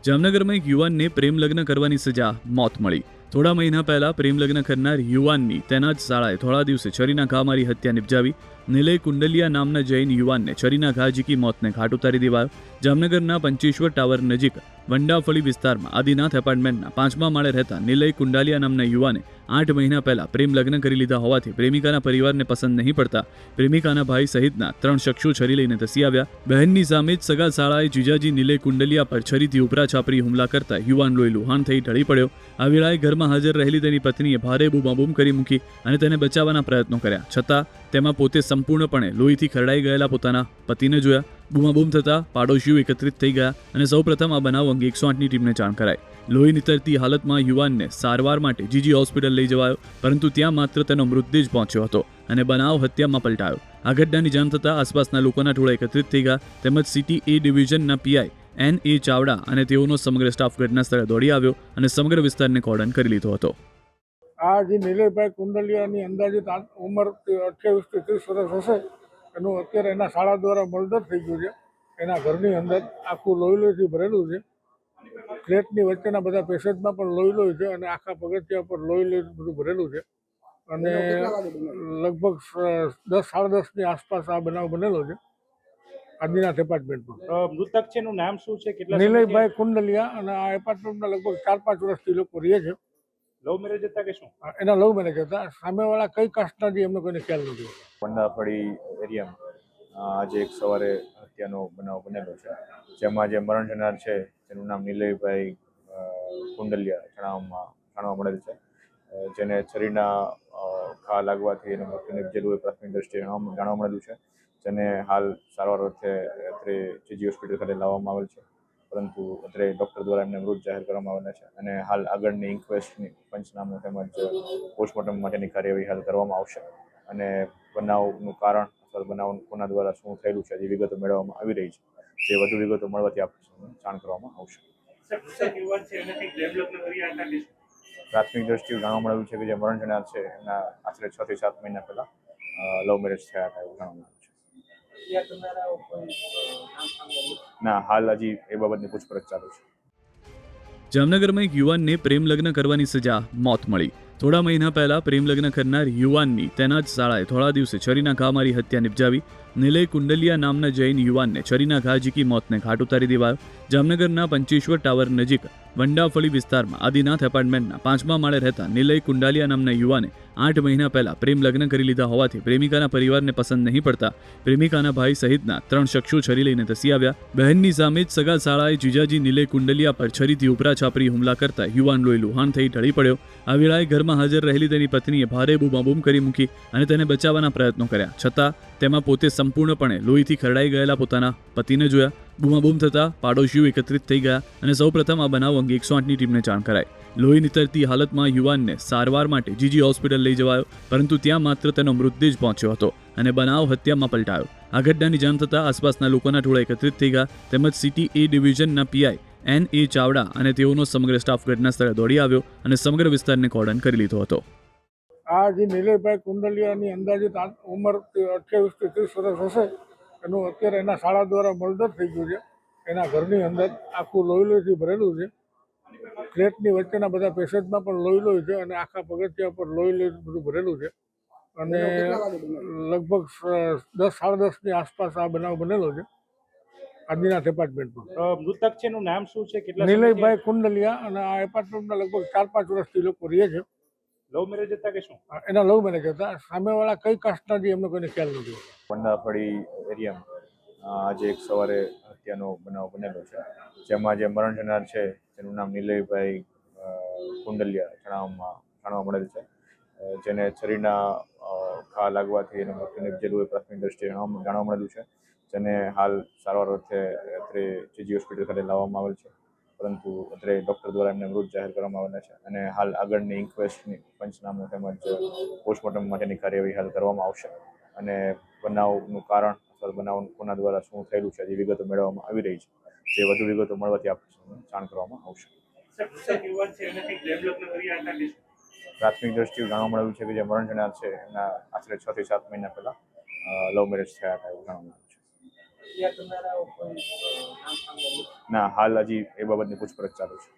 જામનગરમાં એક યુવાનને પ્રેમ લગ્ન કરવાની સજા મોત મળી. થોડા મહિના પહેલા પ્રેમ લગ્ન કરનાર યુવાનની તેના જ શાળાએ થોડા દિવસે છરીના ઘા મારી હત્યા નિપજાવી. નિલય કુંડલિયા નામના જૈન યુવાનને છરીના ઘા ઝીકી મોતને ઘાટ ઉતારી દેવાયો. જામનગરના પંચેશ્વર ટાવર નજીક વંડાફળી વિસ્તારમાં આદિનાથ એપાર્ટમેન્ટના 5મા માળે રહેતા નિલય કુંડાલિયા નામના યુવાને 8 મહિના પહેલા પ્રેમ લગ્ન કરી લીધા હોવાથી પ્રેમિકાના પરિવારને પસંદ નહીં પડતા પ્રેમિકાના ભાઈ સહિતના 3 શખ્સો છરી લઈને ધસી આવ્યા. બહેનની સામે જ સગા શાળાએ જીજાજી નિલય કુંડલિયા પર છરીથી ઉપરા છાપરી હુમલા કરતા યુવાન લોહી લુહાણ થઈ ઢળી પડ્યો. આ વેળાએ ઘરમાં હાજર રહેલી તેની પત્નીએ ભારે બૂમાબૂમ કરી મૂકી અને તેને બચાવવાના પ્રયત્નો કર્યા, છતાં તેમાં પોતે સંપૂર્ણપણે લોહીથી ખરડાઈ ગયેલા પોતાના પતિને જોયા. બૂમાબૂમ થતાં પાડોશીઓ એકત્રિત થઈ ગયા અને સૌપ્રથમ આ બનાવ અંગે 108ની ટીમને જાણ કરાઈ. લોહી નીતરતી હાલતમાં યુવાનને સારવાર માટે જીજી હોસ્પિટલ લઈ જવાયો, પરંતુ ત્યાં માત્ર તેનો મૃતદેહ જ પહોંચ્યો હતો અને બનાવ હત્યામાં પલટાયો. આ ઘટનાની જાણ થતાં આસપાસના લોકોના ટોળા એકત્રિત થઈ ગયા, તેમજ સિટી એ ડિવિઝનના પીઆઈ N.A. ચાવડા અને તેઓનો સમગ્ર સ્ટાફ ઘટના સ્થળે દોડી આવ્યો અને સમગ્ર વિસ્તારને કોર્ડન કરી લીધો હતો. આ જે નિલયભાઈ કુંડલિયાની અંદાજિત ઉંમર 28 થી 30 વર્ષ હશે. એનું અત્યારે એના શાળા દ્વારા મર્ડર થઈ ગયું છે. એના ઘરની અંદર આખું લોહીથી ભરેલું છે. ફ્લેટની વચ્ચેના બધા પેસેજમાં પણ લોહી છે અને આખા પગથિયા પર લોહી બધું ભરેલું છે. અને લગભગ 10-10:30ની આસપાસ આ બનાવ બનેલો છે આદિનાથ એપાર્ટમેન્ટમાં. મૃતક છે એનું નામ શું છે? નિલયભાઈ કુંડલિયા. અને આ એપાર્ટમેન્ટમાં લગભગ 4-5 વર્ષથી લોકો રહે છે. લવ મેરેજ હતા કે શું? એના લવ મેરેજ હતા. સામેવાળા કઈ કાસ્ટના જે એમને કોઈને ખ્યાલ નથી. વંડાફળી એરિયામાં આજે એક સવારે હત્યાનો બનાવ બનેલો છે, જેમાં જે મરણ જનાર છે તેનું નામ નિલયભાઈ કુંડલિયા જાણવા મળેલ છે, જેને છરીના ઘા લાગવાથી એનું મૃત્યુ નિપજેલું હોય પ્રાથમિક દ્રષ્ટિએ જાણવા મળેલું છે. જેને હાલ સારવાર અર્થે અત્રે જીજી હોસ્પિટલ ખાતે લાવવામાં આવેલ છે, પરંતુ અત્રે ડૉક્ટર દ્વારા એમને મૃત જાહેર કરવામાં આવેલા છે અને હાલ આગળની ઇન્ક્વેસ્ટની પંચનામું તેમજ પોસ્ટમોર્ટમ માટેની કાર્યવાહી હાલ કરવામાં આવશે અને બનાવનું કારણ અથવા બનાવ કોના દ્વારા શું થયેલું છે જે વિગતો મેળવવામાં આવી રહી છે. જે વધુ વિગતો મળવાથી આપણે જાણ કરવામાં આવશે. પ્રાથમિક દ્રષ્ટિએ જાણવા મળેલું છે કે જે મરણ જનાર છે એના આશરે 6 થી 7 મહિના પહેલા લવ મેરેજ થયા હતા એવું જાણવા મળ્યું છે. ના, હાલ હજી એ બાબતની પૂછપરછ ચાલુ છે. જામનગરમાં એક યુવાનને પ્રેમ લગ્ન કરવાની સજા મોત મળી. થોડા મહિના પહેલા પ્રેમ લગ્ન કરનાર યુવાનની તેના જ શાળાએ થોડા દિવસે છરીના ઘા મારી હત્યા નિપજાવી. નિલય કુંડલિયા નામના જૈન યુવાનને છરીના ઘા ઝીકી મોતને ઘાટ ઉતારી દેવાયો. જામનગરના પંચેશ્વર ટાવર નજીક વંડાફળી વિસ્તારમાં આદિનાથ એપાર્ટમેન્ટના 5મા માળે રહેતા નિલય કુંડાલિયા નામના યુવાને 8 મહિના પહેલા પ્રેમ લગ્ન કરી લીધા હોવાથી પ્રેમિકાના પરિવારને પસંદ નહીં પડતા પ્રેમિકાના ભાઈ સહિતના 3 શખ્સો છરી લઈને ધસી આવ્યા. બહેનની સામે જ સગા શાળાએ જીજાજી નિલય કુંડલિયા પર છરીથી ઉપરા છાપરી હુમલા કરતા યુવાન લોહી લુહાણ થઈ ઢળી પડ્યો. આ વેળાએ ઘરમાં હાજર રહેલી તેની પત્નીએ ભારે બૂમાબૂમ કરી મૂકી અને તેને બચાવવાના પ્રયત્નો કર્યા, છતાં તેમાં પોતે સંપૂર્ણપણે લોહીથી ખરડાઈ ગયેલા પોતાના પતિને જોયા. બૂમાબૂમ થતાં પાડોશીઓ એકત્રિત થઈ ગયા અને સૌપ્રથમ આ બનાવ અંગે 108ની ટીમને જાણ કરાઈ. લોહી નીતરતી હાલતમાં યુવાનને સારવાર માટે જીજી હોસ્પિટલ લઈ જવાયો, પરંતુ ત્યાં માત્ર તેનો મૃતદેહ જ પહોંચ્યો હતો અને બનાવ હત્યામાં પલટાયો. આ ઘટનાની જાણ થતાં આસપાસના લોકોના ટોળા એકત્રિત થઈ ગયા, તેમજ સિટી એ ડિવિઝનના પીઆઈ N.A. ચાવડા અને તેઓનો સમગ્ર સ્ટાફ ઘટના સ્થળે દોડી આવ્યો અને સમગ્ર વિસ્તારને કોર્ડન કરી લીધો હતો. આ જે નિલયભાઈ કુંડલિયાની અંદાજિત ઉંમર 28 થી 30 વર્ષ હશે. એનું અત્યારે એના શાળા દ્વારા મર્ડર થઈ ગયું છે. એના ઘરની અંદર આખું લોહીથી ભરેલું છે. ફ્લેટની વચ્ચેના બધા પેસેજમાં પણ લોહી છે અને આખા પગથિયા પર લોહી બધું ભરેલું છે. અને લગભગ 10-10:30ની આસપાસ આ બનાવ બનેલો છે આદિનાથ એપાર્ટમેન્ટમાં. મૃતક છે એનું નામ શું છે? નિલયભાઈ કુંડલિયા. અને આ એપાર્ટમેન્ટમાં લગભગ 4-5 વર્ષથી લોકો રહે છે. લવ મેરેજ હતા કે શું? એના લવ મેરેજ હતા. સામેવાળા કઈ કાસ્ટના જે એમને કોઈને ખ્યાલ નથી. વંડાફળી એરિયામાં આજે એક સવારે હત્યાનો બનાવ બનેલો છે, જેમાં જે મરણ જનાર છે તેનું નામ નિલયભાઈ કુંડલિયા જાણવા મળેલ છે, જેને છરીના ઘા લાગવાથી એનું મૃત્યુ નિપજેલું હોય પ્રાથમિક દ્રષ્ટિએ જાણવા મળેલું છે. જેને હાલ સારવાર અર્થે અત્રે જીજી હોસ્પિટલ ખાતે લાવવામાં આવેલ છે, પરંતુ અત્રે ડૉક્ટર દ્વારા એમને મૃત જાહેર કરવામાં આવેલા છે અને હાલ આગળની ઇન્ક્વેસ્ટની પંચનામું તેમજ પોસ્ટમોર્ટમ માટેની કાર્યવાહી હાલ કરવામાં આવશે અને બનાવનું કારણ અથવા બનાવ કોના દ્વારા શું થયેલું છે જે વિગતો મેળવવામાં આવી રહી છે. જે વધુ વિગતો મળવાથી આપણે જાણ કરવામાં આવશે. પ્રાથમિક દ્રષ્ટિએ જાણવા મળેલું છે કે જે મરણ જનાર છે એના આશરે 6 થી 7 મહિના પહેલા લવ મેરેજ થયા હતા એવું જાણવા મળ્યું છે. ના, હાલ હજી એ બાબતની પૂછપરછ ચાલુ છે.